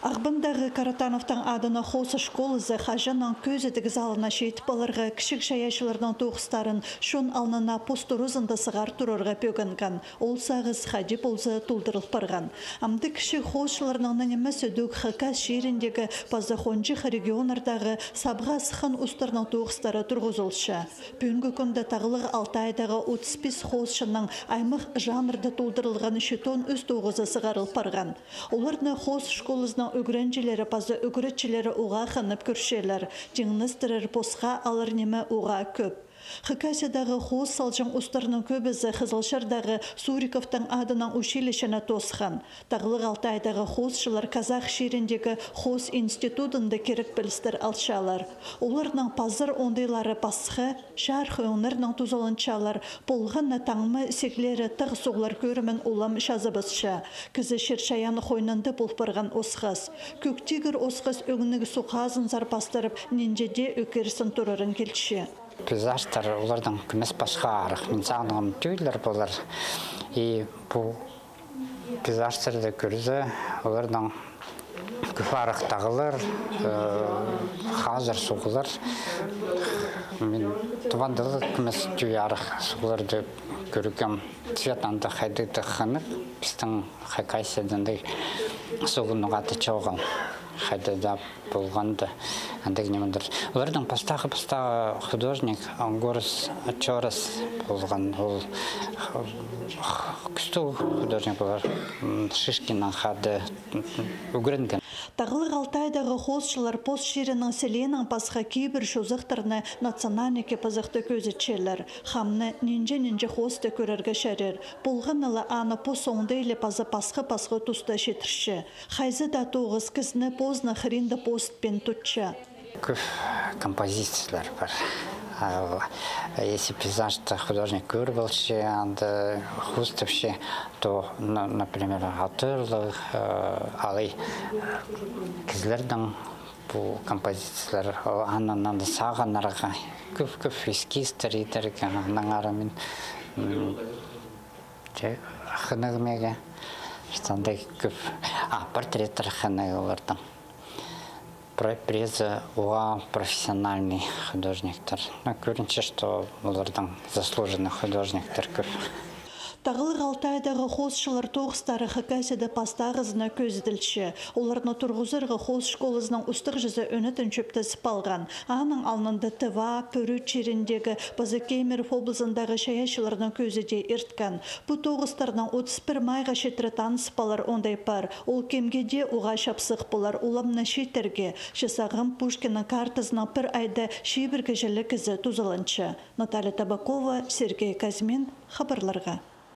Ағбындағы Каратановтың адына хосы школызы қажанан көзетігі залына шейтіп балырға кішік шаяшылардан тоғыстарын шон алнына посторузында сығар тұрырға пөгінген. Ол сағыз қади болзы тұлдырыл барған. Амды кішік хосшыларының нәнемі сөдөк қықас шеріндегі пазахонжық регионардағы сабға сықын ұстарының тоғыстары тұрғызылшы. Пүнгі күнді тағылық 6 айдағы 35 хосшының аймық жанрды толдырылған шетон өз тоғызы сығарыл барған. Оларны хос школызның өгіренжелері пазы өгіретчелері уға қанып көршелер. Жеңністірір посқа алыр немі уға көп. Хыкасиядағы хос салжың ұстарының көбізі Қызылшардағы Суриковтың адынан училищені тосқан. Тағылық 6 айдағы хосшылар казах шеріндегі хос институтында керек білістір алшалар. Оларның пазыр ондайлары пасқы, шарқы өнерінің тузалыншалар, болғанна таңмы секлері тық соғлар көрімен олам шазыбызша. Кізі шершаяны қойнанды болпырған осқыз. Көктегір осқыз өңінігі суқазын зарпастырып, ненжеде өкерсін тұрырын келші. Пейзаждар олардан күмес басқа арық. Мен сағынығым түйілер болар. И бұл пейзаждарды көрді олардан күфі арық тағылыр, қазір суғылыр. Мен тұбандылы күмес түйі арық суғыларды көргім цветанды қайдықты қынып, біздің қайқайседенді суғынуға тычауғал. Хайда болғанды андегнемендер. Олардан пастағы художник Ангорс Чорас болған. Ол күсті художник болар. Шишкиннан хады үгірінген. Тағылық 6 айдағы хосшылар пост шерінің селенің пасқа кейбір шозықтырны национальнике пазықты көзетшелер. Хамны нинже хосты көрерге шәрер. Болғанылы аны пост соңды елі пазы пасқы тұста шетірші. Хайзы да тоғыз кізні позны хринді пост пен тұтшы. Көп композициялар бар. Если пейзажды художник көрбілші, анды хустывші, то, например, атырлы, алай кізлердің бұл композициялар, аннан сағанарға көп эскизтер етерген, анаңарымен қынығымеге, штандай көп портреттер қынығылардың. Призы уа профессиональный художниктер. Көрінше, что олардан заслуженный художниктер көп. Тағылық 6 айдағы хосшылар тоғыстары Хакасияда пастағызына көзіділші. Оларына тұрғызырғы хос школызының ұстық жүзі өнітін чөпті сыпалған. Аның алнында тыва, пөрі черіндегі базы Кемеров облысындағы шаяшыларының көзіде ерткен. Бұ тоғыстарының 31 майға шетірі танысыпалар ондай бар. Ол кемгеде уға шапсық болар уламна шетерге. Шысағым Пушкинның картызына бір айда шейбіргі жылі кізі тузаланшы. Наталья Табакова, Сергей Казьмин, хабарларға.